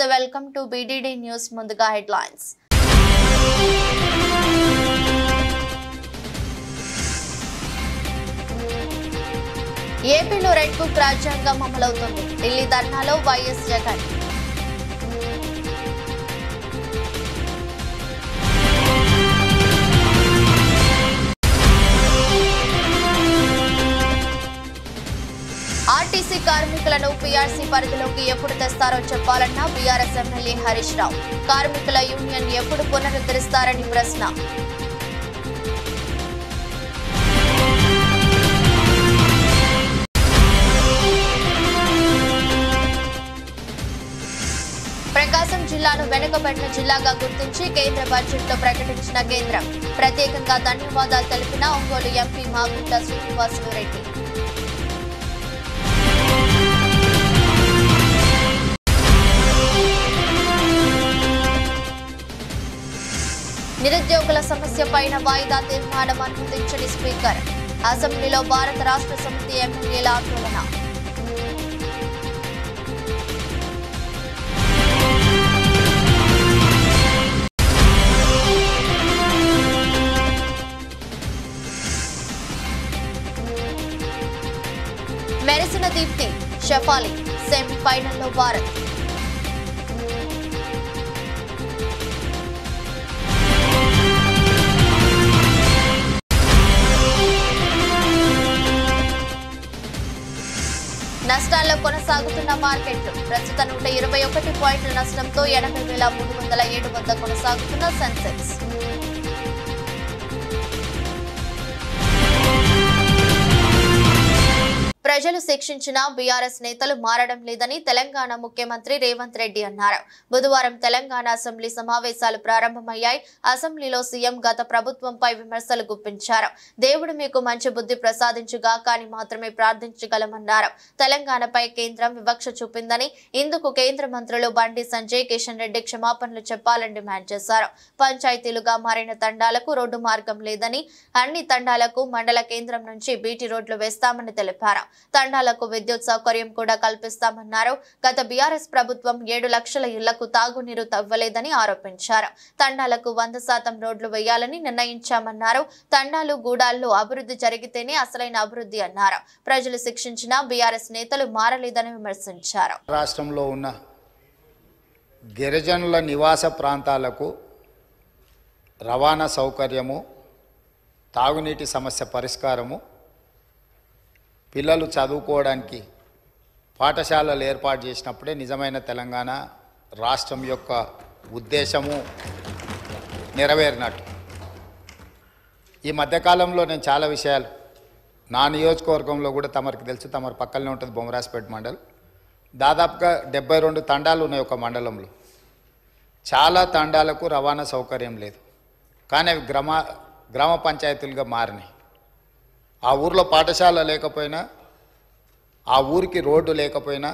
Namaste, welcome to BDD News. Munduga headlines. ఏపీలో red book రాజ్యాంగం అమలవుతుంది. ఢిల్లీ ధర్నాలో వైఎస్ జగన్. ఆర్టీసీ కార్మికులను పీఆర్సీ పరిధిలోకి ఎప్పుడు తెస్తారో చెప్పాలన్న బీఆర్ఎస్ ఎమ్మెల్యే హరీష్ రావు. కార్మికుల యూనియన్ ఎప్పుడు పునరుద్ధరిస్తారని ప్రశ్న. ప్రకాశం జిల్లాను వెనుకబడిన జిల్లాగా గుర్తించి కేంద్ర బడ్జెట్లో ప్రకటించిన కేంద్రం. ప్రత్యేకంగా ధన్యవాదాలు తెలిపిన ఒంగోలు ఎంపీ మాగుంట శ్రీనివాసులు రెడ్డి. నిరుద్యోగుల సమస్యపైన వాయిదా తీర్మానం అనుమతించని స్పీకర్. అసెంబ్లీలో భారత రాష్ట్ర సమితి ఎమ్మెల్యేల ఆందోళన. మెరిసిన దీప్తి షఫాలి. సెమీఫైనల్లో భారత్. నష్టాల్లో కొనసాగుతున్న మార్కెట్లు. ప్రస్తుతం 121 పాయింట్ల నష్టంతో 80,307 వద్ద కొనసాగుతున్న సెన్సెక్స్. ప్రజలు శిక్షించిన బీఆర్ఎస్ నేతలు మారడం లేదని తెలంగాణ ముఖ్యమంత్రి రేవంత్ రెడ్డి అన్నారు. బుధవారం తెలంగాణ అసెంబ్లీ సమావేశాలు ప్రారంభమయ్యాయి. అసెంబ్లీలో సీఎం గత ప్రభుత్వంపై విమర్శలు గుప్పించారు. దేవుడు మీకు మంచి బుద్ధి ప్రసాదించుగాక అని మాత్రమే ప్రార్థించగలమన్నారు. తెలంగాణపై కేంద్రం వివక్ష చూపిందని, ఇందుకు కేంద్ర మంత్రులు బండి సంజయ్, కిషన్ రెడ్డి క్షమాపణలు చెప్పాలని డిమాండ్ చేశారు. పంచాయతీలుగా మారిన తండాలకు రోడ్డు మార్గం లేదని, అన్ని తండాలకు మండల కేంద్రం నుంచి బీటీ రోడ్లు వేస్తామని తెలిపారు. తండాలకు విద్యుత్ సౌకర్యం కూడా కల్పిస్తామన్నారు. గత బీఆర్ఎస్ ప్రభుత్వం 7 లక్షల ఇళ్లకు తాగునీరు తవ్వలేదని ఆరోపించారు. తండాలకు 100% రోడ్లు వేయాలని నిర్ణయించామన్నారు. తండాలు గూడాల్లో అభివృద్ధి జరిగితేనే అసలైన అభివృద్ధి అన్నారు. ప్రజలు శిక్షించిన బీఆర్ఎస్ నేతలు మారలేదని విమర్శించారు. రాష్ట్రంలో ఉన్న గిరిజనుల నివాస ప్రాంతాలకు రవాణా సౌకర్యము, తాగునీటి సమస్య పరిష్కారము, పిల్లలు చదువుకోవడానికి పాఠశాలలు ఏర్పాటు చేసినప్పుడే నిజమైన తెలంగాణ రాష్ట్రం యొక్క ఉద్దేశము నెరవేరినట్టు. ఈ మధ్యకాలంలో నేను చాలా విషయాలు నా నియోజకవర్గంలో కూడా తమరికి తెలుసు, తమరి పక్కనే ఉంటుంది బొమ్మరాజపేట మండలం. దాదాపుగా 72 తండాలు ఉన్నాయి ఒక మండలంలో. చాలా తండాలకు రవాణా సౌకర్యం లేదు, కానీ అవి గ్రామ పంచాయతీలుగా మారినాయి. ఆ ఊర్లో పాఠశాల లేకపోయినా, ఆ ఊరికి రోడ్డు లేకపోయినా,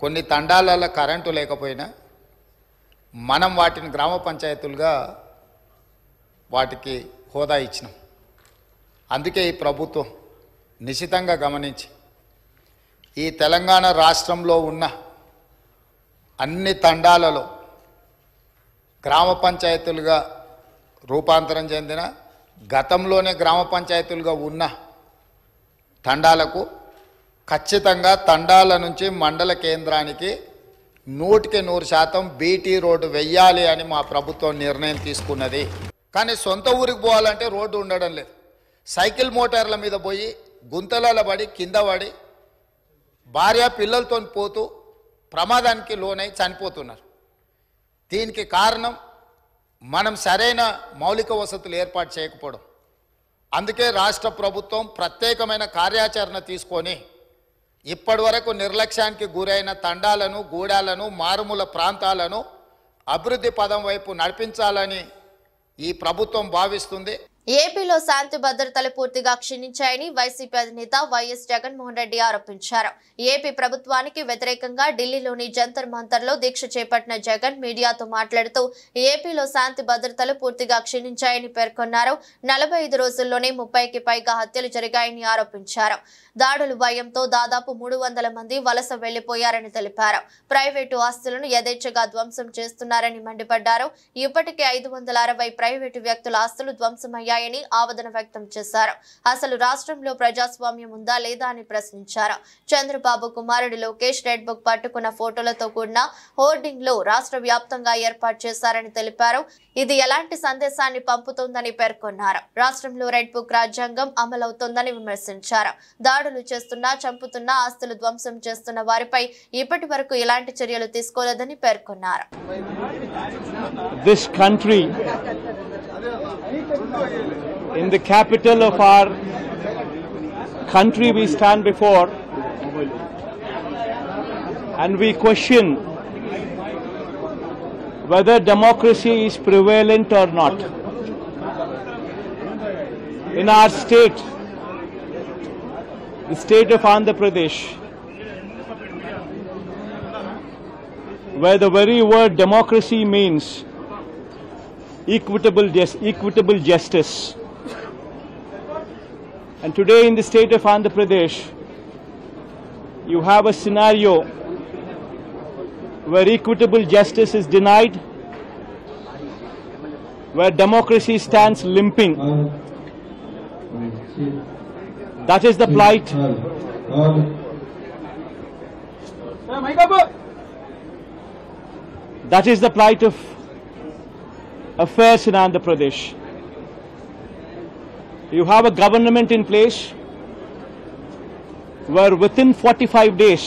కొన్ని తండాలలో కరెంటు లేకపోయినా మనం వాటిని గ్రామ పంచాయతీలుగా వాటికి హోదా ఇచ్చినాం. అందుకే ఈ ప్రభుత్వం నిశితంగా గమనించి ఈ తెలంగాణ రాష్ట్రంలో ఉన్న అన్ని తండాలలో గ్రామ పంచాయతీలుగా రూపాంతరం చెందిన, గతంలోనే గ్రామ పంచాయతీలుగా ఉన్న తండాలకు ఖచ్చితంగా తండాల నుంచి మండల కేంద్రానికి 100% బీటీ రోడ్డు వెయ్యాలి అని మా ప్రభుత్వం నిర్ణయం తీసుకున్నది. కానీ సొంత ఊరికి పోవాలంటే రోడ్డు ఉండడం లేదు. సైకిల్ మోటార్ల మీద పోయి గుంతలలో పడి కింద పడి భార్య పిల్లలతో పోతూ ప్రమాదానికి లోనై చనిపోతున్నారు. దీనికి కారణం మనం సరైన మౌలిక వసతులు ఏర్పాటు చేయకపోవడం. అందుకే రాష్ట్ర ప్రభుత్వం ప్రత్యేకమైన కార్యాచరణ తీసుకొని ఇప్పటి వరకు నిర్లక్ష్యానికి గురైన తండాలను, గూడాలను, మారుమూల ప్రాంతాలను అభివృద్ధి పదం వైపు నడిపించాలని ఈ ప్రభుత్వం భావిస్తుంది. ఏపీలో శాంతి భద్రతలు పూర్తిగా క్షీణించాయని వైసీపీ అధినేత వైఎస్ జగన్మోహన్ రెడ్డి ఆరోపించారు. ఏపీ ప్రభుత్వానికి వ్యతిరేకంగా ఢిల్లీలోని జంతర్ మంతర్లో దీక్ష చేపట్టిన జగన్ మీడియాతో మాట్లాడుతూ ఏపీలో శాంతి భద్రతలు పూర్తిగా క్షీణించాయని పేర్కొన్నారు. 45 రోజుల్లోనే 30కి పైగా హత్యలు జరిగాయని ఆరోపించారు. దాడుల భయంతో దాదాపు 300 మంది వలస వెళ్లిపోయారని తెలిపారు. ప్రైవేటు ఆస్తులను యథేచ్ఛగా ధ్వంసం చేస్తున్నారని మండిపడ్డారు. ఇప్పటికే 560 ప్రైవేటు వ్యక్తుల ఆస్తులు ధ్వంసమయ్యాయని ఆవేదన వ్యక్తం చేశారు. అసలు రాష్ట్రంలో ప్రజాస్వామ్యం ఉందా లేదా అని ప్రశ్నించారు. చంద్రబాబు కుమారుడు లోకేష్ రెడ్ బుక్ పట్టుకున్న ఫోటోలతో కూడిన హోర్డింగ్ లో రాష్ట్ర వ్యాప్తంగా ఏర్పాటు చేశారని తెలిపారు. ఇది ఎలాంటి సందేశాన్ని పంపుతోందని పేర్కొన్నారు. రాష్ట్రంలో రెడ్ బుక్ రాజ్యాంగం అమలవుతోందని విమర్శించారు. దాడులు చేస్తున్నా, చంపుతున్నా, ఆస్తులు ధ్వంసం చేస్తున్న వారిపై ఇప్పటి వరకు ఎలాంటి చర్యలు తీసుకోలేదని పేర్కొన్నారు. This country, in the capital of our country we stand before and we question whether democracy is prevalent or not. In our state, the state of Andhra Pradesh, where the very word democracy means equitable justice. And today in the state of Andhra Pradesh, you have a scenario where equitable justice is denied, where democracy stands limping. That is the plight. That is the plight of affairs in Andhra Pradesh. You have a government in place where within 45 days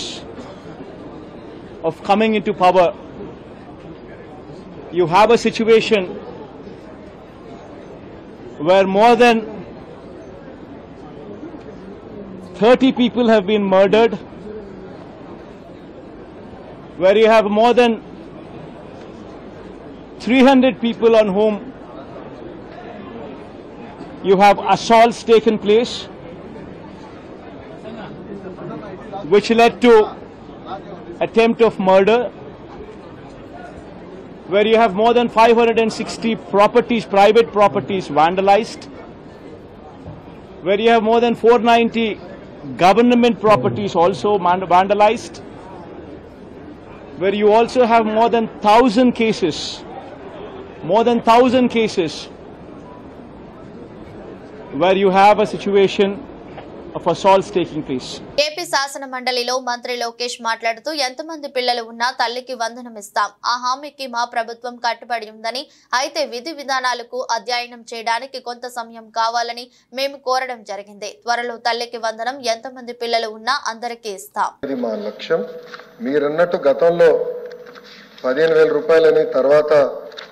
of coming into power, you have a situation where more than 30 people have been murdered, where you have more than 300 people on whom you have assaults taken place, which led to attempt of murder, where you have more than 560 properties, private properties vandalized, where you have more than 490 government properties also vandalized, where you also have more than 1,000 cases where you have a situation of assaults taking place. AP శాసన మండలిలో మంత్రి లోకేష్ మాట్లాడుతూ ఎంతమంది పిల్లలు ఉన్నా తల్లికి వందనం ఇస్తాం. ఆ హామీకి మా ప్రభుత్వం కట్టుబడి ఉందని, అయితే విధి విధానాలకు అధ్యయనం చేయడానికి కొంత సమయం కావాలని మేము కోరడం జరిగింది. త్వరలో తల్లికి వందనం ఎంతమంది పిల్లలు ఉన్నా అందరికీ ఇస్తాం. ఇది మా లక్ష్యం. మీరన్నట్టు గతంలో 15,000 రూపాయలని, తర్వాత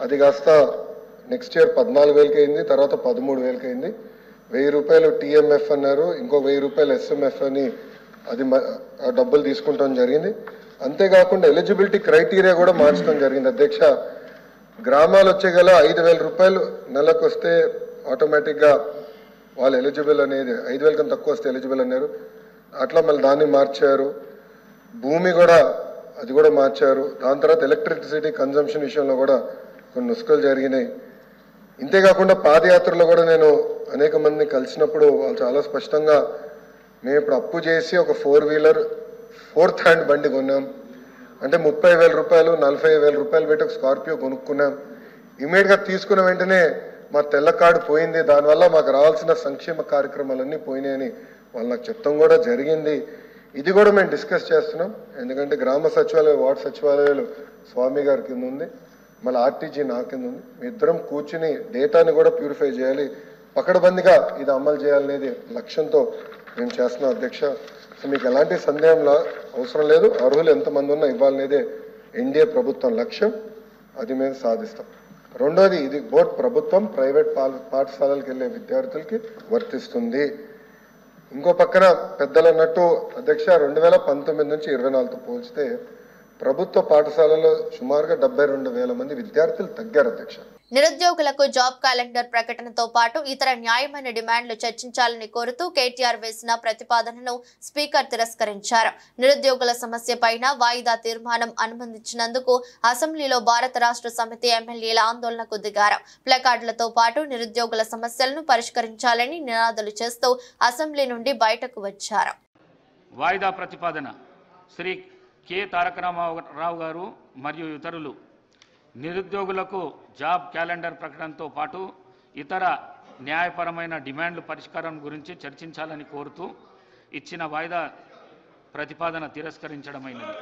అది కాస్త నెక్స్ట్ ఇయర్ 14,000కి అయింది, తర్వాత 13,000కి అయింది. 1,000 రూపాయలు టీఎంఎఫ్ అన్నారు, ఇంకో 1,000 రూపాయలు ఎస్ఎంఎఫ్ అని అది డబ్బులు తీసుకుంటాం జరిగింది. అంతేకాకుండా ఎలిజిబిలిటీ క్రైటీరియా కూడా మార్చడం జరిగింది. అధ్యక్ష, గ్రామాలు వచ్చే గల 5,000 రూపాయలు నెలకు వస్తే ఆటోమేటిక్గా వాళ్ళు ఎలిజిబుల్ అనేది, 5,000 కన్నా తక్కువ వస్తే ఎలిజిబుల్ అన్నారు. అట్లా మళ్ళీ దాన్ని మార్చారు. భూమి కూడా అది కూడా మార్చారు. దాని తర్వాత ఎలక్ట్రిసిటీ కన్జంప్షన్ విషయంలో కూడా కొన్ని నుస్ఖలు జరిగినాయి. ఇంతేకాకుండా పాదయాత్రలో కూడా నేను అనేక మందిని కలిసినప్పుడు వాళ్ళు చాలా స్పష్టంగా, మేము ఇప్పుడు అప్పు చేసి ఒక 4 వీలర్ 4th హ్యాండ్ బండి కొన్నాం అంటే 30,000 రూపాయలు 40,000 రూపాయలు పెట్టి ఒక స్కార్పియో కొనుక్కున్నాం. ఇమీడియట్గా తీసుకున్న వెంటనే మా తెల్ల కార్డు పోయింది, దానివల్ల మాకు రావాల్సిన సంక్షేమ కార్యక్రమాలన్నీ పోయినాయని వాళ్ళు నాకు చెప్తాం కూడా జరిగింది. ఇది కూడా మేము డిస్కస్ చేస్తున్నాం. ఎందుకంటే గ్రామ సచివాలయం, వార్డు సచివాలయాలు స్వామి గారి కింద ఉంది, మళ్ళీ ఆర్టీజీ నా కింద ఉంది. మీ ఇద్దరం కూర్చుని డేటాని కూడా ప్యూరిఫై చేయాలి, పకడ్బందీగా ఇది అమలు చేయాలనేది లక్ష్యంతో మేము చేస్తున్నాం అధ్యక్ష. సో మీకు ఎలాంటి సందేహం అవసరం లేదు. అర్హులు ఎంతమంది ఉన్నా ఇవ్వాలనేదే ఎన్డీఏ ప్రభుత్వం లక్ష్యం, అది మేము సాధిస్తాం. రెండోది, ఇది బోత్ ప్రభుత్వం ప్రైవేట్ పాఠశాలలకు వెళ్ళే విద్యార్థులకి వర్తిస్తుంది. ఇంకో పక్కన పెద్దలు అన్నట్టు అధ్యక్ష, 2019 నుంచి 24తో పోల్చితే ప్రభుత్వ పాఠశాలలో సుమారుగా 72,000 మంది విద్యార్థులు తగ్గారు అధ్యక్ష. నిరుద్యోగులకు జాబ్ క్యాలెండర్ ప్రకటనతో పాటు ఇతర న్యాయమైన డిమాండ్లు చర్చించాలని కోరుతూ కేటీఆర్ వేసిన ప్రతిపాదనను స్పీకర్ తిరస్కరించారు. నిరుద్యోగుల సమస్యపైన వాయిదా తీర్మానం అనుమతించినందుకు అసెంబ్లీలో భారత రాష్ట్ర సమితి ఎమ్మెల్యేల ఆందోళనకు దిగారు. ప్లకార్డులతో పాటు నిరుద్యోగుల సమస్యలను పరిష్కరించాలని నినాదాలు చేస్తూ అసెంబ్లీ నుండి బయటకు వచ్చారు. వాయిదా ప్రతిపాదన శ్రీ కె తారక రామారావు గారు మరియు ఇతరులు నిరుద్యోగులకు జాబ్ క్యాలెండర్ ప్రకటనతో పాటు ఇతర న్యాయపరమైన డిమాండ్ల పరిష్కారం గురించి చర్చించాలని కోరుతూ ఇచ్చిన వాయిదా ప్రతిపాదన తిరస్కరించడమైనది.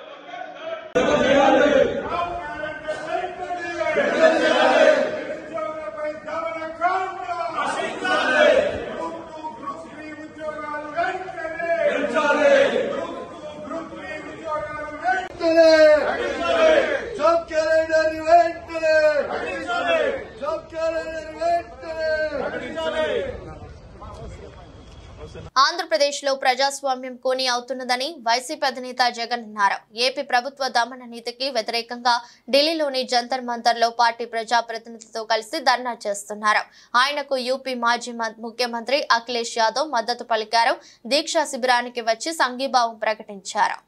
ఆంధ్రప్రదేశ్ లో ప్రజాస్వామ్యం కూని అవుతున్నదని వైసీపీ అధినేత జగన్ అన్నారు. ఏపీ ప్రభుత్వ దమన నీతికి వ్యతిరేకంగా ఢిల్లీలోని జంతర్ మంతర్ లో పార్టీ ప్రజాప్రతినిధులతో కలిసి ధర్నా చేస్తున్నారు. ఆయనకు యూపీ మాజీ ముఖ్యమంత్రి అఖిలేష్ యాదవ్ మద్దతు పలికారు. దీక్షా శిబిరానికి వచ్చి సంఘీభావం ప్రకటించారు.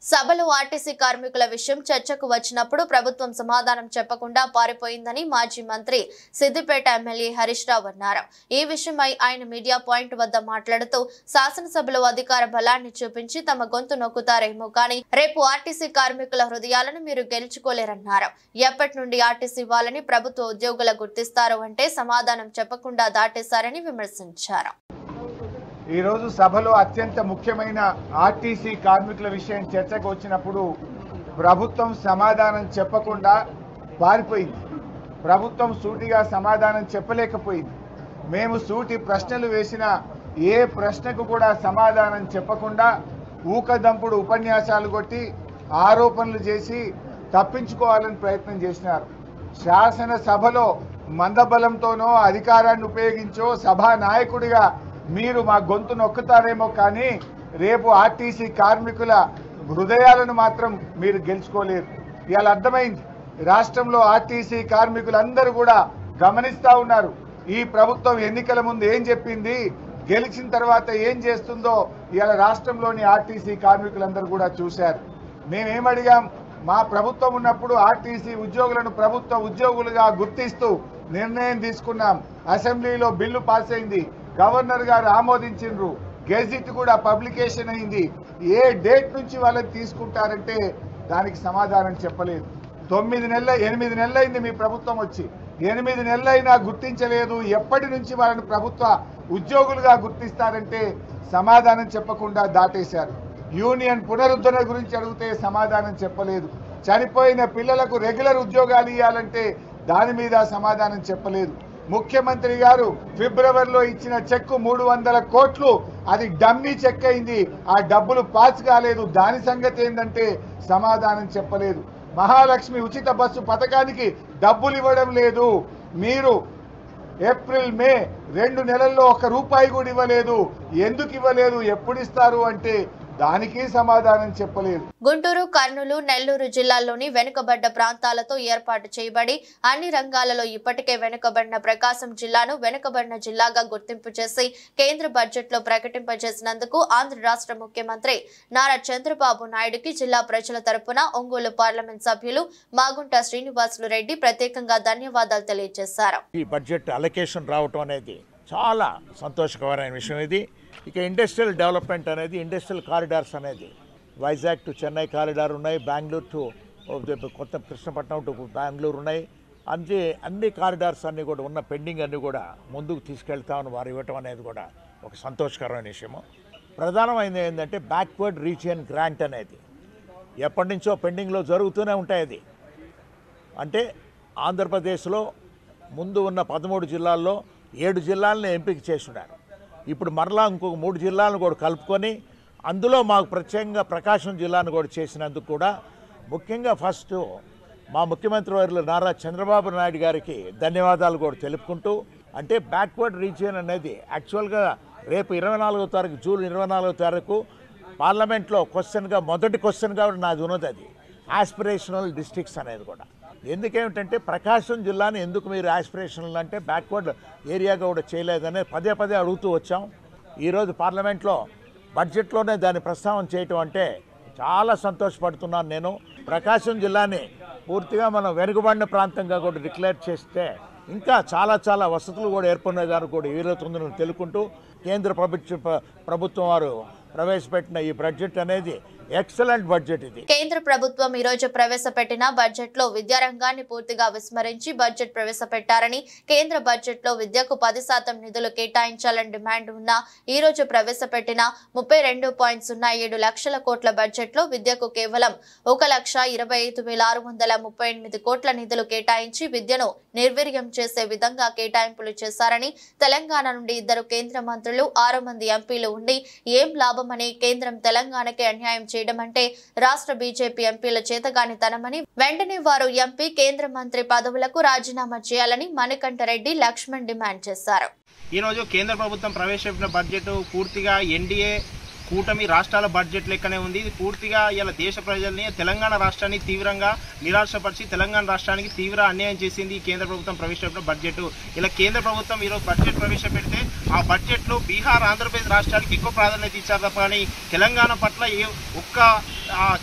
సభలో ఆర్టీసీ కార్మికుల విషయం చర్చకు వచ్చినప్పుడు ప్రభుత్వం సమాధానం చెప్పకుండా పారిపోయిందని మాజీ మంత్రి సిద్దిపేట ఎమ్మెల్యే హరీష్ రావు అన్నారు. ఈ విషయమై ఆయన మీడియా పాయింట్ వద్ద మాట్లాడుతూ శాసనసభలో అధికార బలాన్ని చూపించి తమ గొంతు నొక్కుతారేమో కానీ రేపు ఆర్టీసీ కార్మికుల హృదయాలను మీరు గెలుచుకోలేరన్నారు. ఎప్పటి నుండి ఆర్టీసీ వాళ్ళని ప్రభుత్వ ఉద్యోగులు గుర్తిస్తారు అంటే సమాధానం చెప్పకుండా దాటేశారని విమర్శించారు. ఈ రోజు సభలో అత్యంత ముఖ్యమైన ఆర్టీసీ కార్మికుల విషయం చర్చకు వచ్చినప్పుడు ప్రభుత్వం సమాధానం చెప్పకుండా పారిపోయింది. ప్రభుత్వం సూటిగా సమాధానం చెప్పలేకపోయింది. మేము సూటి ప్రశ్నలు వేసిన ఏ ప్రశ్నకు కూడా సమాధానం చెప్పకుండా ఊకదంపుడు ఉపన్యాసాలు కొట్టి ఆరోపణలు చేసి తప్పించుకోవాలని ప్రయత్నం చేసినారు. శాసనసభలో మందబలంతోనో అధికారాన్ని ఉపయోగించో సభా నాయకుడిగా మీరు మా గొంతు నొక్కుతారేమో కానీ రేపు ఆర్టీసీ కార్మికుల హృదయాలను మాత్రం మీరు గెలుచుకోలేరు. ఇవాళ అర్థమైంది. రాష్ట్రంలో ఆర్టీసీ కార్మికులందరూ కూడా గమనిస్తూ ఉన్నారు. ఈ ప్రభుత్వం ఎన్నికల ముందు ఏం చెప్పింది, గెలిచిన తర్వాత ఏం చేస్తుందో ఇవాళ రాష్ట్రంలోని ఆర్టీసీ కార్మికులందరూ కూడా చూశారు. మేమేమడిగాం, మా ప్రభుత్వం ఉన్నప్పుడు ఆర్టీసీ ఉద్యోగులను ప్రభుత్వ ఉద్యోగులుగా గుర్తిస్తూ నిర్ణయం తీసుకున్నాం. అసెంబ్లీలో బిల్లు పాస్ అయింది, గవర్నర్ గారు ఆమోదించిండ్రు, గెజిట్ కూడా పబ్లికేషన్ అయింది. ఏ డేట్ నుంచి వాళ్ళని తీసుకుంటారంటే దానికి సమాధానం చెప్పలేదు. 8 నెలలు అయింది మీ ప్రభుత్వం వచ్చి, 8 నెలలైనా గుర్తించలేదు. ఎప్పటి నుంచి వాళ్ళని ప్రభుత్వ ఉద్యోగులుగా గుర్తిస్తారంటే సమాధానం చెప్పకుండా దాటేశారు. యూనియన్ పునరుద్ధరణ గురించి అడిగితే సమాధానం చెప్పలేదు. చనిపోయిన పిల్లలకు రెగ్యులర్ ఉద్యోగాలు ఇవ్వాలంటే దాని మీద సమాధానం చెప్పలేదు. ముఖ్యమంత్రి గారు ఫిబ్రవరిలో ఇచ్చిన చెక్కు 300 కోట్లు, అది డమ్మీ చెక్ అయింది. ఆ డబ్బులు పాస్ కాలేదు. దాని సంగతి ఏంటంటే సమాధానం చెప్పలేదు. మహాలక్ష్మి ఉచిత బస్సు పథకానికి డబ్బులు ఇవ్వడం లేదు. మీరు ఏప్రిల్ మే 2 నెలల్లో 1 రూపాయి కూడా ఇవ్వలేదు. ఎందుకు ఇవ్వలేదు, ఎప్పుడు ఇస్తారు అంటే దానికి సమాధానం చెప్పలేదు. గుంటూరు, కర్నూలు, నెల్లూరు జిల్లాల్లోని వెనుకబడ్డ ప్రాంతాలతో ఏర్పాటు చేయబడి అన్ని రంగాలలో ఇప్పటికే వెనుకబడిన ప్రకాశం జిల్లాను వెనుకబడిన జిల్లాగా గుర్తింపు చేసి కేంద్ర బడ్జెట్ లో ప్రకటింపజేసినందుకు ఆంధ్ర రాష్ట్ర ముఖ్యమంత్రి నారా చంద్రబాబు నాయుడుకి జిల్లా ప్రజల తరపున ఒంగోలు పార్లమెంట్ సభ్యులు మాగుంట శ్రీనివాసులు రెడ్డి ప్రత్యేకంగా ధన్యవాదాలు తెలియజేశారు. ఈ బడ్జెట్ అలొకేషన్ రావటం అనేది చాలా సంతోషకరమైన విషయం. ఇది ఇక ఇండస్ట్రియల్ డెవలప్మెంట్ అనేది, ఇండస్ట్రియల్ కారిడార్స్ అనేది వైజాగ్ టు చెన్నై కారిడార్ ఉన్నాయి, బెంగళూరు టు కొత్త కృష్ణపట్నం టు బెంగళూరు ఉన్నాయి. అన్ని కారిడార్స్ అన్నీ కూడా ఉన్న పెండింగ్ అన్నీ కూడా ముందుకు తీసుకెళ్తామని వారు ఇవ్వటం అనేది కూడా ఒక సంతోషకరమైన విషయము. ప్రధానమైనది ఏంటంటే బ్యాక్వర్డ్ రీజియన్ గ్రాంట్ అనేది ఎప్పటి నుంచో పెండింగ్లో జరుగుతూనే ఉంటాయి. అది అంటే ఆంధ్రప్రదేశ్లో ముందు ఉన్న 13 జిల్లాల్లో 7 జిల్లాలను ఎంపిక చేస్తున్నారు. ఇప్పుడు మరలా ఇంకొక 3 జిల్లాలను కూడా కలుపుకొని అందులో మాకు ప్రత్యేకంగా ప్రకాశం జిల్లాను కూడా చేసినందుకు కూడా ముఖ్యంగా ఫస్ట్ మా ముఖ్యమంత్రి వర్యులు నారా చంద్రబాబు నాయుడు గారికి ధన్యవాదాలు కూడా తెలుపుకుంటూ, అంటే బ్యాక్వర్డ్ రీజియన్ అనేది యాక్చువల్గా రేపు 24వ తారీఖు జూన్ 24వ తారీఖు పార్లమెంట్లో క్వశ్చన్గా మొదటి క్వశ్చన్గా నాది ఉన్నది. అది ఆస్పిరేషనల్ డిస్ట్రిక్ట్స్ అనేది కూడా ఎందుకేమిటంటే ప్రకాశం జిల్లాని ఎందుకు మీరు ఆస్పిరేషనల్ అంటే బ్యాక్వర్డ్ ఏరియాగా కూడా చేయలేదని పదే పదే అడుగుతూ వచ్చాం. ఈరోజు పార్లమెంట్లో బడ్జెట్లోనే దాన్ని ప్రస్తావన చేయటం అంటే చాలా సంతోషపడుతున్నాను నేను. ప్రకాశం జిల్లాని పూర్తిగా మనం వెనుకబడిన ప్రాంతంగా కూడా డిక్లేర్ చేస్తే ఇంకా చాలా వసతులు కూడా ఏర్పడినదాన్ని కూడా వీలవుతుందని తెలుపుకుంటూ, కేంద్ర ప్రభుత్వం వారు ప్రవేశపెట్టిన ఈ బడ్జెట్ అనేది ఎక్సలెంట్ బడ్జెట్. ఇది కేంద్ర ప్రభుత్వం ఈ రోజు ప్రవేశపెట్టిన బడ్జెట్ లో విద్యారంగాన్ని పూర్తిగా విస్మరించి బడ్జెట్ ప్రవేశపెట్టారని, కేంద్ర బడ్జెట్ లో విద్యకు 10% నిధులు కేటాయించాలని డిమాండ్ ఉన్న ఈ రోజు ప్రవేశపెట్టిన 32.07 లక్షల కోట్ల బడ్జెట్ లో విద్యకు కేవలం 1,25,638 కోట్ల నిధులు కేటాయించి విద్యను నిర్వీర్యం చేసే విధంగా కేటాయింపులు చేశారని, తెలంగాణ నుండి 2 కేంద్ర మంత్రులు 6 మంది ఎంపీలు ఉండి ఏం లాభమని, కేంద్రం తెలంగాణకే అన్యాయం చేయడం అంటే రాష్ట్ర బీజేపీ ఎంపీల చేతగానితనమని, వెంటనే వారు ఎంపీ కేంద్ర మంత్రి పదవులకు రాజీనామా చేయాలని మణికంఠరెడ్డి, లక్ష్మణ్ డిమాండ్ చేశారు. ఈ రోజు కేంద్ర ప్రభుత్వం ప్రవేశపెట్టిన బడ్జెట్ పూర్తిగా ఎన్డీఏ కూటమి రాష్ట్రాల బడ్జెట్ లెక్కనే ఉంది. ఇది పూర్తిగా ఇలా దేశ ప్రజల్ని, తెలంగాణ రాష్ట్రాన్ని తీవ్రంగా నిరాశపరిచి తెలంగాణ రాష్ట్రానికి తీవ్ర అన్యాయం చేసింది ఈ కేంద్ర ప్రభుత్వం ప్రవేశపెట్టిన బడ్జెట్. ఇలా కేంద్ర ప్రభుత్వం ఈరోజు బడ్జెట్ ప్రవేశపెడితే ఆ బడ్జెట్లో బీహార్, ఆంధ్రప్రదేశ్ రాష్ట్రానికి ఎక్కువ ప్రాధాన్యత ఇచ్చారు తప్ప కానీ తెలంగాణ పట్ల ఒక్క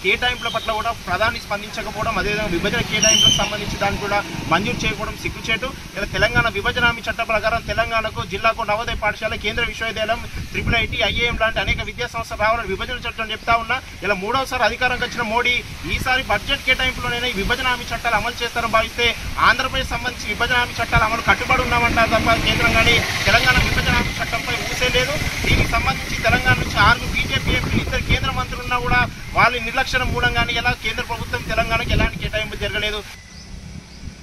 కేటాయింపుల పట్ల కూడా ప్రధాని స్పందించకపోవడం, అదేవిధంగా విభజన కేటాయింపులకు సంబంధించి దాన్ని కూడా మంజూరు చేయకపోవడం సిగ్గుచేటు. ఇలా తెలంగాణ విభజన హామీ చట్టం ప్రకారం తెలంగాణకు జిల్లాకు నవోదయ పాఠశాల, కేంద్ర విశ్వవిద్యాలయం, IIIT, IIM లాంటి అనేక విద్యా సంస్థలు రావాలని విభజన చట్టం చెప్తా ఉన్నా. ఇలా 3వ సారి అధికారంకి వచ్చిన మోడీ ఈసారి బడ్జెట్ కేటాయింపులోనైనా ఈ విభజన హామీ చట్టాలు అమలు చేస్తారని భావిస్తే ఆంధ్రప్రదేశ్ సంబంధించి విభజన హామీ చట్టాలు అమలు కట్టుబడి ఉన్నామంటారు తప్ప కేంద్రం కానీ తెలంగాణ విభజన హామీ చట్టంపై ఊసే లేదు. దీనికి సంబంధించి తెలంగాణ నుంచి 6 బీజేపీ ఎంపీలు, 2 కేంద్ర మంత్రులు ఉన్నా కూడా వాళ్ళ నిర్లక్ష్యం మూలంగానే ఎలా కేంద్ర ప్రభుత్వం తెలంగాణకు ఎలాంటి కేటాయింపు జరగలేదు.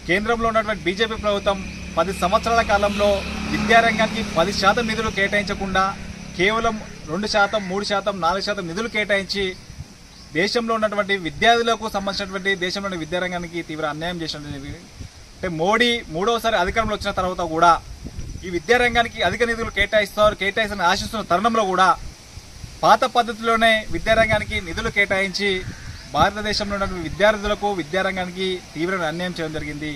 కేంద్రంలో ఉన్నటువంటి బీజేపీ ప్రభుత్వం 10 సంవత్సరాల కాలంలో విద్యారంగానికి 10% నిధులు కేటాయించకుండా కేవలం 2%, 3%, 4% నిధులు కేటాయించి దేశంలో ఉన్నటువంటి విద్యార్థులకు సంబంధించినటువంటి దేశంలోని విద్యారంగానికి తీవ్ర అన్యాయం చేసినటువంటి అంటే మోడీ 3వసారి అధికారంలో వచ్చిన తర్వాత కూడా ఈ విద్యారంగానికి అధిక నిధులు కేటాయిస్తారని ఆశిస్తున్న తరుణంలో కూడా పాత పద్ధతిలోనే విద్యారంగానికి నిధులు కేటాయించి భారతదేశంలో ఉన్నటువంటి విద్యార్థులకు, విద్యారంగానికి తీవ్రమైన అన్యాయం చేయడం జరిగింది.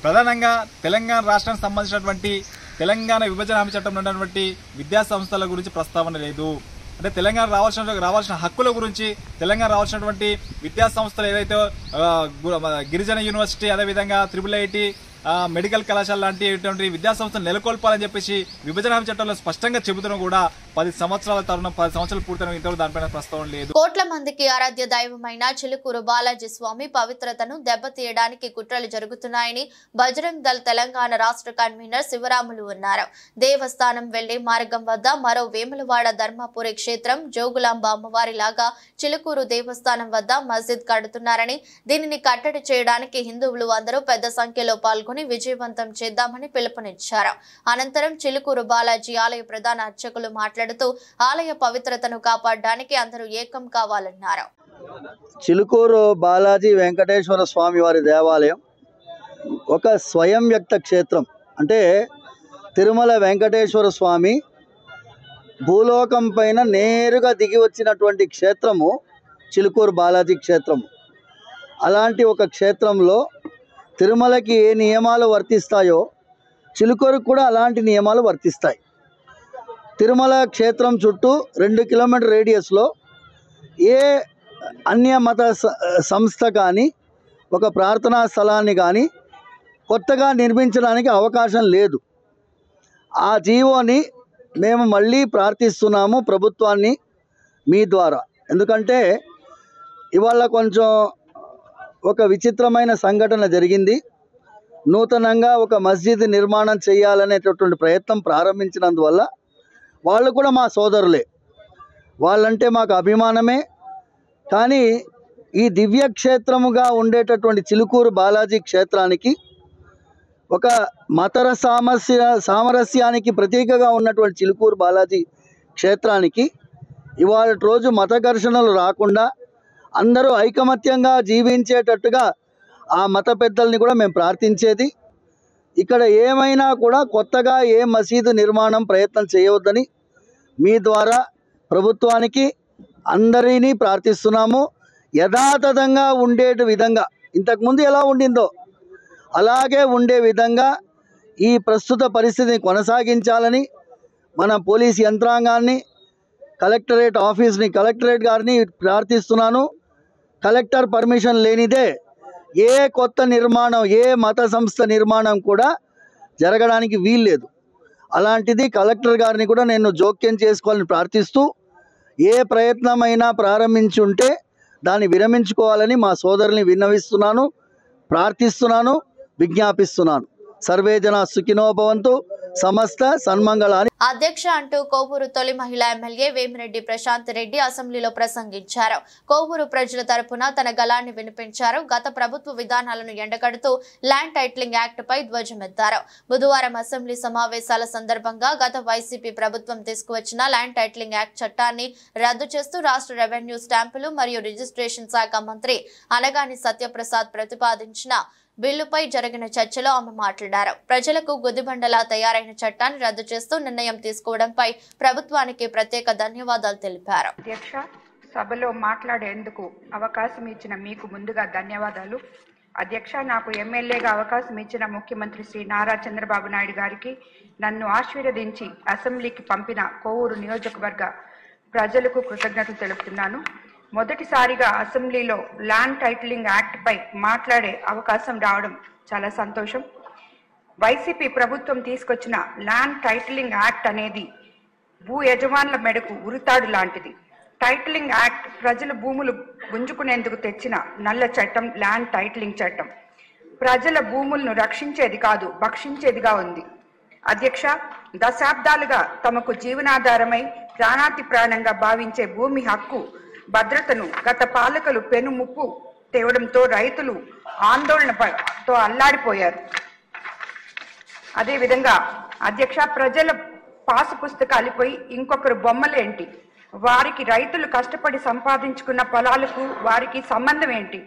ప్రధానంగా తెలంగాణ రాష్ట్రానికి సంబంధించినటువంటి తెలంగాణ విభజన హామీ చట్టంలో ఉన్నటువంటి విద్యా సంస్థల గురించి ప్రస్తావన లేదు. అంటే తెలంగాణ రావాల్సిన హక్కుల గురించి, తెలంగాణ రావాల్సినటువంటి విద్యా సంస్థలు ఏదైతే గిరిజన యూనివర్సిటీ, అదేవిధంగా IIIT, మెడికల్ కళాశాల లాంటి విద్యా సంస్థలు నెలకొల్పాలని చెప్పేసి విభజన హామీ చట్టంలో స్పష్టంగా చెబుతున్నా కూడా 10 సంవత్సరాల తరుణం 10 సంవత్సరాలు పూర్తయిన ఇంతవరకు దానిపైన ప్రస్తావన లేదు. కోట్ల మందికి ఆరాధ్య దైవమైన చిలుకూరు బాలాజీ స్వామి పవిత్రతను దెబ్బతీయడానికి కుట్రలు జరుగుతున్నాయని బజరంగ్ దళ్ తెలంగాణ రాష్ట్ర కన్వీనర్ శివరాములు అన్నారు. దేవస్థానం వెళ్లే మార్గం వద్ద మరో వేములవాడ ధర్మపురి క్షేత్రం జోగులాంబ అమ్మవారి లాగా చిలుకూరు దేవస్థానం వద్ద మస్జిద్ కడుతున్నారని, దీనిని కట్టడి చేయడానికి హిందువులు అందరూ పెద్ద సంఖ్యలో పాల్గొని విజయవంతం చేద్దామని పిలుపునిచ్చారు. అనంతరం చిలుకూరు బాలాజీ ఆలయ ప్రధాన అర్చకులు మాట్లాడుతూ ఆలయ పవిత్రతను కాపాడడానికి అందరూ ఏకం కావాలన్నారు. చిలుకూరు బాలాజీ వెంకటేశ్వర స్వామి వారి దేవాలయం ఒక స్వయం వ్యక్త క్షేత్రం. అంటే తిరుమల వెంకటేశ్వర స్వామి భూలోకం పైన నేరుగా దిగి వచ్చినటువంటి క్షేత్రము చిలుకూరు బాలాజీ క్షేత్రము. అలాంటి ఒక క్షేత్రంలో తిరుమలకి ఏ నియమాలు వర్తిస్తాయో చిలుకూరుకు కూడా అలాంటి నియమాలు వర్తిస్తాయి. తిరుమల క్షేత్రం చుట్టూ 2 కిలోమీటర్ రేడియస్లో ఏ అన్య మత సంస్థ కానీ ఒక ప్రార్థనా స్థలాన్ని కానీ కొత్తగా నిర్మించడానికి అవకాశం లేదు. ఆ జీవోని మేము మళ్ళీ ప్రార్థిస్తున్నాము ప్రభుత్వాన్ని మీ ద్వారా. ఎందుకంటే ఇవాళ కొంచెం ఒక విచిత్రమైన సంఘటన జరిగింది. నూతనంగా ఒక మస్జిద్ నిర్మాణం చేయాలనేటటువంటి ప్రయత్నం ప్రారంభించినందువల్ల వాళ్ళు కూడా మా సోదరులే, వాళ్ళంటే మాకు అభిమానమే. కానీ ఈ దివ్యక్షేత్రముగా ఉండేటటువంటి చిలుకూరు బాలాజీ క్షేత్రానికి ఒక మతర సామరస్యానికి ప్రతీకగా ఉన్నటువంటి చిలుకూరు బాలాజీ క్షేత్రానికి ఇవాళ రోజు మత ఘర్షణలు రాకుండా అందరూ ఐకమత్యంగా జీవించేటట్టుగా ఆ మత పెద్దల్ని కూడా మేము ప్రార్థించేది. ఇక్కడ ఏమైనా కూడా కొత్తగా ఏ మసీదు నిర్మాణం ప్రయత్నం చేయవద్దని మీ ద్వారా ప్రభుత్వానికి అందరినీ ప్రార్థిస్తున్నాము. యథాతథంగా ఉండే విధంగా ఇంతకుముందు ఎలా ఉండిందో అలాగే ఉండే విధంగా ఈ ప్రస్తుత పరిస్థితిని కొనసాగించాలని మన పోలీస్ యంత్రాంగాన్ని, కలెక్టరేట్ గారిని ప్రార్థిస్తున్నాను. కలెక్టర్ పర్మిషన్ లేనిదే ఏ కొత్త నిర్మాణం, ఏ మత సంస్థ నిర్మాణం కూడా జరగడానికి వీల్లేదు. అలాంటిది కలెక్టర్ గారిని కూడా నేను జోక్యం చేసుకోవాలని ప్రార్థిస్తూ, ఏ ప్రయత్నమైనా ప్రారంభించి ఉంటే దాన్ని విరమించుకోవాలని మా సోదరుల్ని విన్నవిస్తున్నాను, ప్రార్థిస్తున్నాను, విజ్ఞాపిస్తున్నాను. సర్వే జనా సుఖినో భవంతు, సమస్త సన్మంగళాన్ని. అధ్యక్ష అంటూ కోవూరు తొలి మహిళా ఎమ్మెల్యే వేమిరెడ్డి ప్రశాంత్ రెడ్డి అసెంబ్లీలో ప్రసంగించారు. కోవూరు ప్రజల తరపున తన గళాన్ని వినిపించారు. గత ప్రభుత్వ విధానాలను ఎండగడుతూ ల్యాండ్ టైటిలింగ్ యాక్ట్ పై ధ్వజమెత్తారు. బుధవారం అసెంబ్లీ సమావేశాల సందర్భంగా గత వైసీపీ ప్రభుత్వం తీసుకువచ్చిన ల్యాండ్ టైటిలింగ్ యాక్ట్ చట్టాన్ని రద్దు చేస్తూ రాష్ట్ర రెవెన్యూ స్టాంపులు మరియు రిజిస్ట్రేషన్ శాఖ మంత్రి అనగాని సత్యప్రసాద్ ప్రతిపాదించిన బిల్లుపై జరిగిన చర్చలో ఆమె మాట్లాడారు. ప్రజలకు గుదిబండలా తయారైన చట్టాన్ని రద్దు చేస్తూ నిర్ణయం తీసుకోవడంపై ప్రభుత్వానికి ప్రత్యేక ధన్యవాదాలు తెలిపారు. అధ్యక్ష, సభలో మాట్లాడేందుకు అవకాశం ఇచ్చిన మీకు ముందుగా ధన్యవాదాలు. అధ్యక్ష, నాకు ఎమ్మెల్యేగా అవకాశం ఇచ్చిన ముఖ్యమంత్రి శ్రీ నారా చంద్రబాబు నాయుడు గారికి, నన్ను ఆశీర్వదించి అసెంబ్లీకి పంపిన కోవూరు నియోజకవర్గ ప్రజలకు కృతజ్ఞతలు తెలుపుతున్నాను. మొదటిసారిగా అసెంబ్లీలో ల్యాండ్ టైటిలింగ్ యాక్ట్ పై మాట్లాడే అవకాశం రావడం చాలా సంతోషం. వైసీపీ ప్రభుత్వం తీసుకొచ్చిన ల్యాండ్ టైటిలింగ్ యాక్ట్ అనేది భూ యజమానుల మెడకు ఉరితాడు లాంటిది. టైటిలింగ్ యాక్ట్ ప్రజల భూములు గుంజుకునేందుకు తెచ్చిన నల్ల చట్టం ల్యాండ్ టైటిలింగ్ చట్టం. ప్రజల భూములను రక్షించేది కాదు, భక్షించేదిగా ఉంది. అధ్యక్ష, దశాబ్దాలుగా తమకు జీవనాధారమై ప్రాణాతి ప్రాణంగా భావించే భూమి హక్కు భద్రతను గత పాలకులు పెనుముప్పు తేవడంతో రైతులు ఆందోళనతో అల్లాడిపోయారు. అదేవిధంగా అధ్యక్ష, ప్రజల పాసు పుస్తకాలపై ఇంకొకరు బొమ్మలేంటి? వారికి రైతులు కష్టపడి సంపాదించుకున్న పొలాలకు వారికి సంబంధం ఏంటి?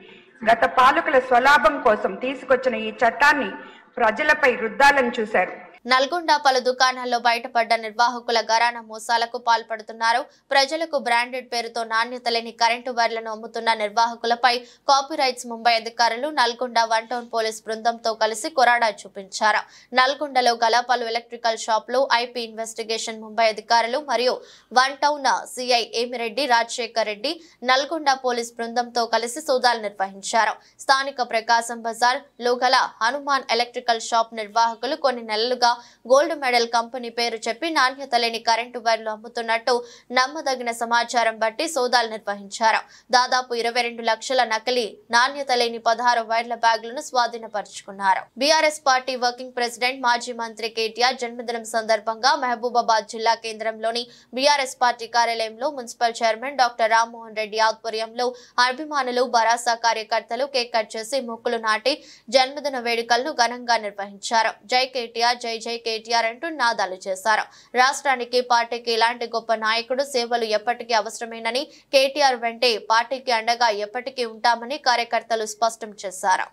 గత పాలకుల స్వలాభం కోసం తీసుకొచ్చిన ఈ చట్టాన్ని ప్రజలపై రుద్దాలని చూశారు. నల్గొండ పలు దుకాణాల్లో బయటపడ్డ నిర్వాహకుల ఘరానా మోసాలకు పాల్పడుతున్నారు. ప్రజలకు బ్రాండెడ్ పేరుతో నాణ్యత లేని కరెంటు వైర్లను అమ్ముతున్న నిర్వాహకులపై కాపీరైట్స్ ముంబై అధికారులు నల్గొండ 1 టౌన్ పోలీస్ బృందంతో కలిసి కొరాడా చూపించారు. నల్గొండలో గల పలు ఎలక్ట్రికల్ షాపులు ఐపీ ఇన్వెస్టిగేషన్ ముంబై అధికారులు మరియు 1 town CI Emireddy Rajasekhar Reddy Nalgonda police బృందంతో కలిసి సోదాలు నిర్వహించారు. స్థానిక ప్రకాశం బజార్ లో గల హనుమాన్ ఎలక్ట్రికల్ షాప్ నిర్వాహకులు కొన్ని నెలలుగా గోల్డ్ మెడల్ కంపెనీ పేరు చెప్పి నాణ్యత లేని కరెంటు వైర్లు అమ్ముతున్నట్టు నమ్మదగిన సమాచారం బట్టి సోదాలు నిర్వహించారు. దాదాపు 22 లక్షల నకిలీ నాణ్యత లేని 16 వైర్ల బ్యాగులను స్వాధీనపరుచుకున్నారు. బీఆర్ఎస్ పార్టీ వర్కింగ్ ప్రెసిడెంట్ మాజీ మంత్రి కేటీఆర్ జన్మదినం సందర్భంగా మహబూబాబాద్ జిల్లా కేంద్రంలోని బీఆర్ఎస్ పార్టీ కార్యాలయంలో municipal chairman doctor Rammohan Reddy ఆధ్వర్యంలో అభిమానులు, భరాసా కార్యకర్తలు కేక్ కట్ చేసి మొక్కులు నాటి జన్మదిన వేడుకలను ఘనంగా నిర్వహించారు. జై కేటీఆర్, జై జై కేటీఆర్ అంటూ నాదాలు చేశారు. రాష్ట్రానికి, పార్టీకి ఇలాంటి గొప్ప నాయకుడు సేవలు ఎప్పటికీ అవసరమేనని, కేటీఆర్ వెంటే పార్టీకి అండగా ఎప్పటికీ ఉంటామని కార్యకర్తలు స్పష్టం చేశారు.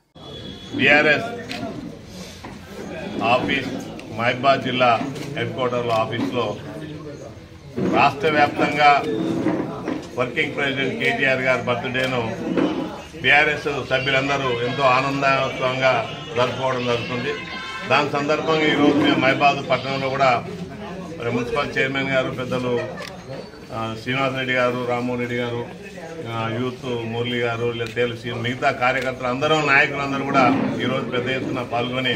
బీఆర్ఎస్ ఆఫీస్ మహబూబాబాద్ జిల్లా హెడ్ క్వార్టర్ ఆఫీస్లో రాష్ట్ర వ్యాప్తంగా వర్కింగ్ ప్రెసిడెంట్ కేటీఆర్ గారి బర్త్డేను బీఆర్ఎస్ సభ్యులందరూ ఎంతో ఆనందోత్సవంగా జరుపుకోవడం జరుగుతుంది. దాని సందర్భంగా ఈరోజు మేము మహబూబాబాద్ పట్టణంలో కూడా మున్సిపల్ చైర్మన్ గారు, పెద్దలు శ్రీనివాసరెడ్డి గారు, రామ్మోహన్ రెడ్డి గారు, యూత్ మురళి గారు, తెలిసి మిగతా కార్యకర్తలు అందరూ, నాయకులందరూ కూడా ఈరోజు పెద్ద ఎత్తున పాల్గొని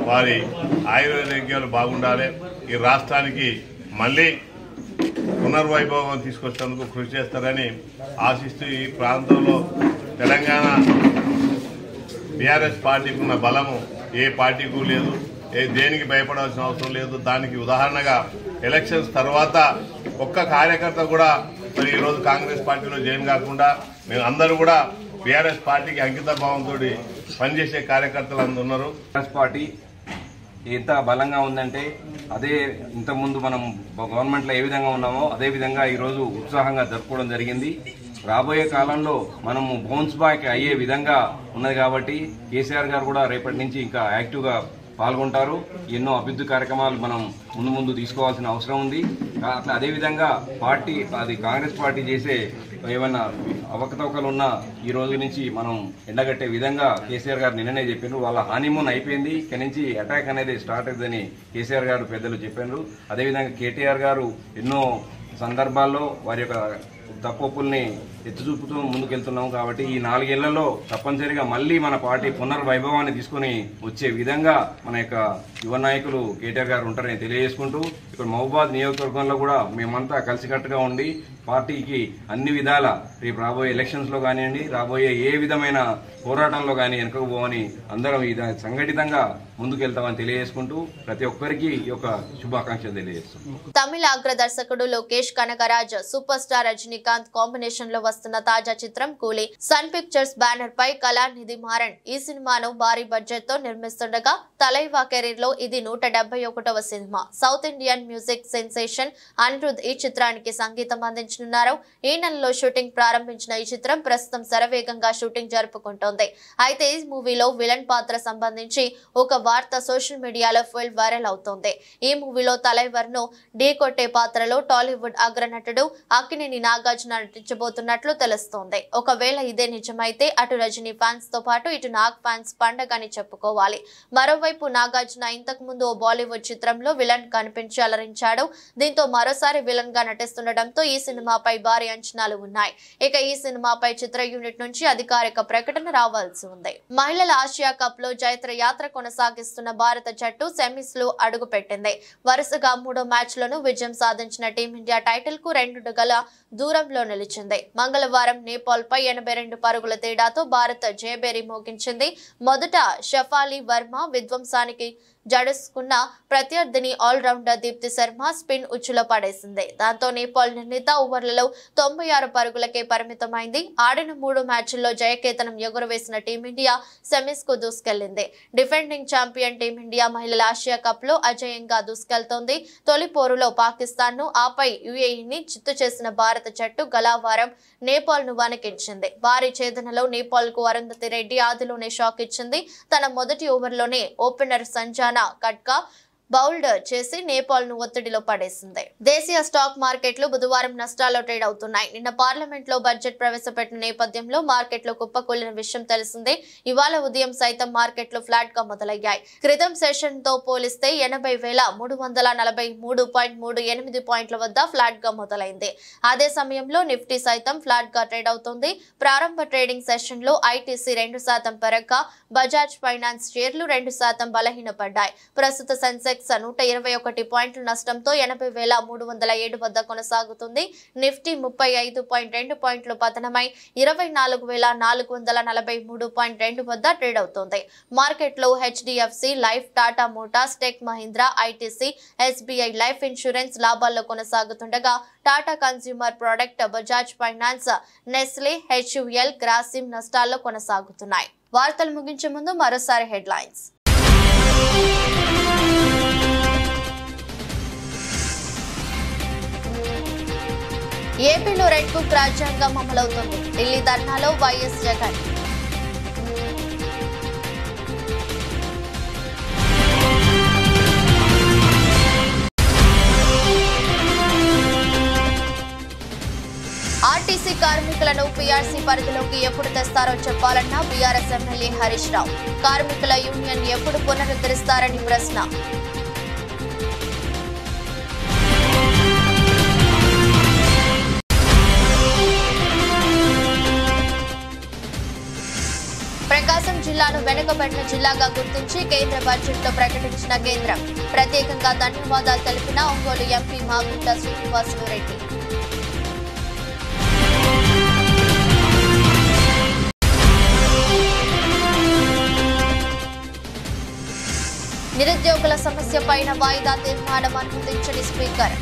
వారి ఆయుర్వేద్యాలు బాగుండాలి, ఈ రాష్ట్రానికి మళ్ళీ పునర్వైభవం తీసుకొచ్చేందుకు కృషి చేస్తారని ఆశిస్తూ ఈ ప్రాంతంలో తెలంగాణ బీఆర్ఎస్ పార్టీకి ఉన్న బలము ఏ పార్టీకు లేదు, దేనికి భయపడాల్సిన అవసరం లేదు. దానికి ఉదాహరణగా ఎలక్షన్స్ తర్వాత ఒక్క కార్యకర్త కూడా మరి ఈరోజు కాంగ్రెస్ పార్టీలో జాయిన్ కాకుండా మేము అందరూ కూడా బీఆర్ఎస్ పార్టీకి అంకిత భావంతో పనిచేసే కార్యకర్తలు అందరూ ఉన్నారు. కాంగ్రెస్ పార్టీ ఎంత బలంగా ఉందంటే అదే ఇంతకుముందు మనం గవర్నమెంట్లో ఏ విధంగా ఉన్నామో అదే విధంగా ఈరోజు ఉత్సాహంగా జరుపుకోవడం జరిగింది. రాబోయే కాలంలో మనము బౌన్స్ బ్యాక్ అయ్యే విధంగా ఉన్నది కాబట్టి కేసీఆర్ గారు కూడా రేపటి నుంచి ఇంకా యాక్టివ్గా పాల్గొంటారు. ఎన్నో అభివృద్ధి కార్యక్రమాలు మనం ముందు తీసుకోవాల్సిన అవసరం ఉంది. అట్లా అదేవిధంగా పార్టీ అది కాంగ్రెస్ పార్టీ చేసే ఏమన్నా అవకతవకలు ఉన్నా ఈ రోజు నుంచి మనం ఎండగట్టే విధంగా కేసీఆర్ గారు నిన్ననే చెప్పారు. వాళ్ళ హానీమూన్ అయిపోయింది, ఇక్కడి నుంచి అటాక్ అనేది స్టార్ట్ అవుతుందని కేసీఆర్ గారు పెద్దలు చెప్పారు. అదేవిధంగా కేటీఆర్ గారు ఎన్నో సందర్భాల్లో వారి యొక్క తప్పుల్ని ఎత్తి చూపుతూ ముందుకెళ్తున్నాం. కాబట్టి ఈ 4 ఏళ్లలో తప్పనిసరిగా మళ్లీ మన పార్టీ పునర్వైభవాన్ని తీసుకుని వచ్చే విధంగా మన యొక్క యువ నాయకులు కేటీఆర్ గారు ఉంటారని తెలియజేసుకుంటూ ఇక్కడ మహబూబాద్ నియోజకవర్గంలో కూడా మేమంతా కలిసికట్టుగా ఉండి పార్టీకి అన్ని విధాల రేపు రాబోయే ఎలక్షన్స్ లో కానివ్వండి, రాబోయే ఏ విధమైన పోరాటంలో కానీ వెనుకపోవని అందరం సంఘటితంగా ముందుకెళ్తామని తెలియజేసుకుంటూ ప్రతి ఒక్కరికి ఈ యొక్క శుభాకాంక్షలు తెలియజేస్తున్నాం. తమిళ అగ్ర దర్శకుడు Lokesh Kanagaraj super star Rajinikanth combination లో వస్తున్న తాజా చిత్రం కూలీ సన్ పిక్చర్స్ బ్యానర్ పై కళానిధి మారన్ ఈ సినిమాను భారీ బడ్జెట్ తో నిర్మిస్తుండగా తలైవా కెరీర్ లో ఇది 171వ సినిమా. South Indian music sensation Anirudh ఈ చిత్రానికి సంగీతం అందించనున్నారు. ఈ నెలలో షూటింగ్ ప్రారంభించిన ఈ చిత్రం ప్రస్తుతం శరవేగంగా షూటింగ్ జరుపుకుంటోంది. అయితే ఈ మూవీలో విలన్ పాత్ర సంబంధించి ఒక వార్త సోషల్ మీడియాలో ఫుల్ వైరల్ అవుతోంది. ఈ మూవీలో తలైవర్ ను ఢీ కొట్టే పాత్రలో టాలీవుడ్ అగ్రనటుడు అక్కినేని నాగార్జున నటించబోతున్నట్లు తెలుస్తోంది. ఒకవేళ ఇదే నిజమైతే అటు రజనీ ఫ్యాన్స్ తో పాటు ఇటు నాగ్ ఫ్యాన్స్ పండగని చెప్పుకోవాలి. మరోవైపు నాగార్జున ఇంతకు ముందు ఓ బాలీవుడ్ చిత్రంలో విలన్ కనిపించి అలరించాడు. దీంతో మరోసారి విలన్ గా నటిస్తుండటంతో ఈ సినిమాపై భారీ అంచనాలు ఉన్నాయి. ఇక ఈ సినిమాపై చిత్ర యూనిట్ నుంచి అధికారిక ప్రకటన రావాల్సి ఉంది. మహిళల ఆసియా కప్ లో జైత్ర యాత్ర కొనసాగిస్తున్న భారత జట్టు సెమీస్ లో అడుగు పెట్టింది. వరుసగా 3వ మ్యాచ్ లోనూ విజయం సాధించిన టీమిండియా టైటిల్ కు 2 గల దూరంలో నిలిచింది. మంగళవారం నేపాల్ పై 82 పరుగుల తేడాతో భారత్ జయబేరి మోగించింది. మొదట షఫాలి వర్మ విధ్వంసానికి జడుసుకున్న ప్రత్యర్థిని ఆల్రౌండర్ దీప్తి శర్మ స్పిన్ ఉచ్చులో పడేసింది. దాంతో నేపాల్ నిర్ణీత ఓవర్లలో 96 పరుగులకే పరిమితమైంది. ఆడిన 3 మ్యాచ్ల్లో జయకేతనం ఎగురవేసిన టీమిండియా సెమీస్ కు దూసుకెళ్లింది. డిఫెండింగ్ ఛాంపియన్ టీమిండియా మహిళల ఆసియా కప్ లో అజేయంగా దూసుకెళ్తోంది. తొలి పోరులో పాకిస్తాన్ ను ఆపై యుఏఈని చిత్తు చేసిన భారత జట్టు గలావారం నేపాల్ ను వణికించింది. భారీ ఛేదనలో నేపాల్ కు అరుంధతి రెడ్డి ఆదిలోనే షాక్ ఇచ్చింది. తన మొదటి ఓవర్లోనే ఓపెనర్ సంజానా కట్కా బౌల్డ్ చేసి నేపాల్ ను ఒత్తిడిలో పడేసింది. దేశీయ స్టాక్ మార్కెట్లు బుధవారం నష్టాల్లో ట్రేడ్ అవుతున్నాయి. నిన్న పార్లమెంట్ లో బడ్జెట్ ప్రవేశపెట్టిన నేపథ్యంలో మార్కెట్లు కుప్పకూలిన విషయం తెలిసిందే. ఇవాళ ఉదయం సైతం మార్కెట్లు ఫ్లాట్ గా మొదలయ్యాయి. క్రితం సెషన్ తో పోలిస్తే 80,343.38 పాయింట్ల వద్ద ఫ్లాట్ గా మొదలైంది. అదే సమయంలో నిఫ్టీ సైతం ఫ్లాట్ గా ట్రేడ్ అవుతుంది. ప్రారంభ ట్రేడింగ్ సెషన్ లో ఐటీసీ 2% పెరగ్గా బజాజ్ ఫైనాన్స్ షేర్లు 2% బలహీనపడ్డాయి. ప్రస్తుత సెన్సెక్స్ 121 పాయింట్ల నష్టంతో 80,307 వద్ద కొనసాగుతుంది. నిఫ్టీ 35.2 పాయింట్లు పతనమై 24,443.2 వద్ద ట్రేడ్ అవుతోంది. మార్కెట్లో HDFC life, Tata motors, tech Mahindra, ITC, SBI life insurance లాభాల్లో కొనసాగుతుండగా Tata consumer product, Bajaj finance, Nestle, HUL, Grasim నష్టాల్లో కొనసాగుతున్నాయి. వార్తలు ముగించే ముందు మరోసారి హెడ్లైన్స్. ఏపీలో రెడ్ బుక్ రాజ్యాంగం అమలవుతుంది. ఢిల్లీ ధర్నాలో వైఎస్ జగన్. ఆర్టీసీ కార్మికులను పీఆర్సీ పరిధిలోకి ఎప్పుడు తెస్తారో చెప్పాలన్న బీఆర్ఎస్ ఎమ్మెల్యే హరీష్ రావు. కార్మికుల యూనియన్ ఎప్పుడు పునరుద్ధరిస్తారని ప్రశ్న. ప్రకాశం జిల్లాను వెనుకబడిన జిల్లాగా గుర్తించి కేంద్ర బడ్జెట్లో ప్రకటించిన కేంద్రం. ప్రత్యేకంగా ధన్యవాదాలు తెలిపిన ఒంగోలు ఎంపీ మాగుంట శ్రీనివాసులు రెడ్డి. నిరుద్యోగుల సమస్య పైన వాయిదా తీర్మానం అనుమతించని స్పీకర్.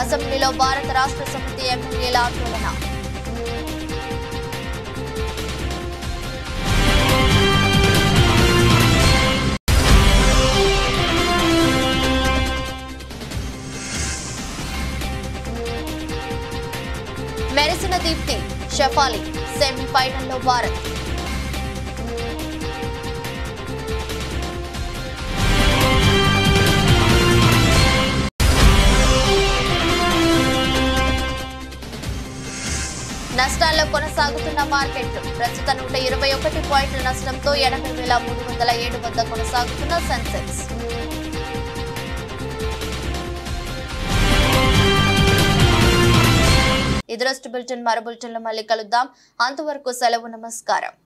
అసెంబ్లీలో భారత రాష్ట్ర సమితి ఎమ్మెల్యేల ఆందోళన. మెరిసిన దీప్తి షఫాలి, సెమీఫైనల్లో భారత్. నష్టాల్లో కొనసాగుతున్న మార్కెట్లు. ప్రస్తుతం 121 పాయింట్ల నష్టంతో 80,307 వద్ద కొనసాగుతున్న సెన్సెక్స్. ఇది రోజు బులెటిన్. మరో బులెటిన్లో మళ్ళీ కలుద్దాం. అంతవరకు సెలవు. నమస్కారం.